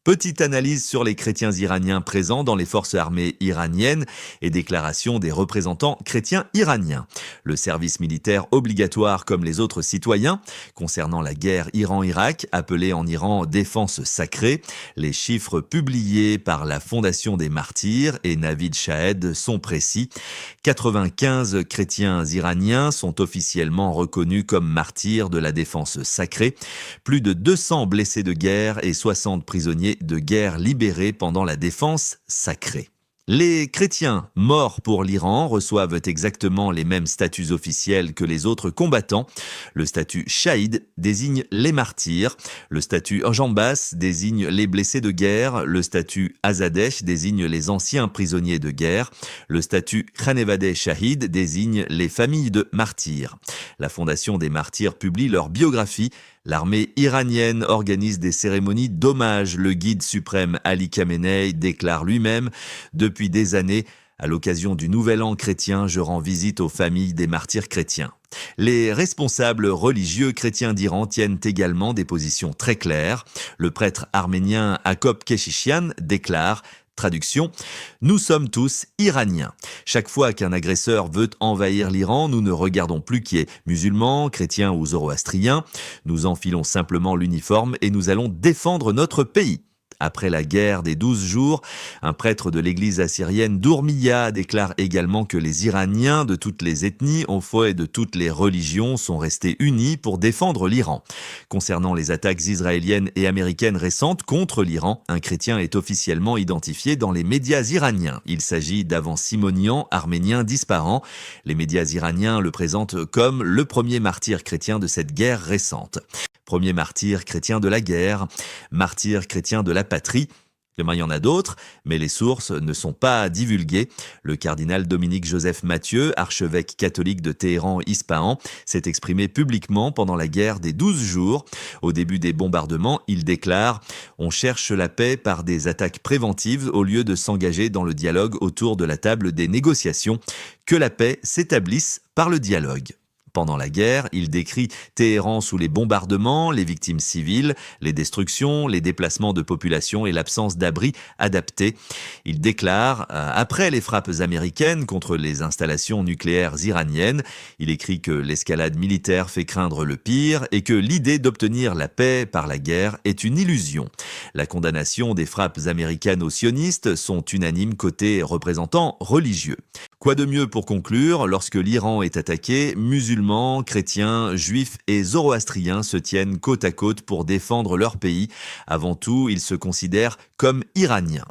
Petite analyse sur les chrétiens iraniens présents dans les forces armées iraniennes et déclaration des représentants chrétiens iraniens. Le service militaire obligatoire comme les autres citoyens. Concernant la guerre Iran-Irak, appelée en Iran défense sacrée, les chiffres publiés par la Fondation des Martyrs et Navid Shahed sont précis. 95 chrétiens iraniens sont officiellement reconnus comme martyrs de la défense sacrée. Plus de 200 blessés de guerre et 60 prisonniers de guerre libérés pendant la défense sacrée. Les chrétiens morts pour l'Iran reçoivent exactement les mêmes statuts officiels que les autres combattants. Le statut Shahid désigne les martyrs, le statut Jambas désigne les blessés de guerre, le statut Azadesh désigne les anciens prisonniers de guerre, le statut Khanevadeh Shahid désigne les familles de martyrs. La Fondation des Martyrs publie leur biographie. L'armée iranienne organise des cérémonies d'hommage. Le guide suprême Ali Khamenei déclare lui-même « Depuis des années, à l'occasion du Nouvel An chrétien, je rends visite aux familles des martyrs chrétiens ». Les responsables religieux chrétiens d'Iran tiennent également des positions très claires. Le prêtre arménien Akop Keshishian déclare « Traduction, nous sommes tous iraniens. Chaque fois qu'un agresseur veut envahir l'Iran, nous ne regardons plus qui est musulman, chrétien ou zoroastrien. Nous enfilons simplement l'uniforme et nous allons défendre notre pays. » Après la guerre des 12 jours, un prêtre de l'église assyrienne d'Ourmia déclare également que les Iraniens de toutes les ethnies, au foi et de toutes les religions sont restés unis pour défendre l'Iran. Concernant les attaques israéliennes et américaines récentes contre l'Iran, un chrétien est officiellement identifié dans les médias iraniens. Il s'agit d'Avan Simonian, arménien disparant. Les médias iraniens le présentent comme le premier martyr chrétien de cette guerre récente. Premier martyr chrétien de la guerre, martyr chrétien de la patrie. Il y en a d'autres, mais les sources ne sont pas divulguées. Le cardinal Dominique Joseph Mathieu, archevêque catholique de Téhéran-Ispahan, s'est exprimé publiquement pendant la guerre des 12 jours. Au début des bombardements, il déclare « On cherche la paix par des attaques préventives au lieu de s'engager dans le dialogue autour de la table des négociations. Que la paix s'établisse par le dialogue ». Pendant la guerre, il décrit Téhéran sous les bombardements, les victimes civiles, les destructions, les déplacements de population et l'absence d'abris adaptés. Il déclare, après les frappes américaines contre les installations nucléaires iraniennes, il écrit que l'escalade militaire fait craindre le pire et que l'idée d'obtenir la paix par la guerre est une illusion. La condamnation des frappes américaines aux sionistes sont unanimes côté représentants religieux. Quoi de mieux pour conclure, lorsque l'Iran est attaqué, musulmans, chrétiens, juifs et zoroastriens se tiennent côte à côte pour défendre leur pays. Avant tout, ils se considèrent comme iraniens.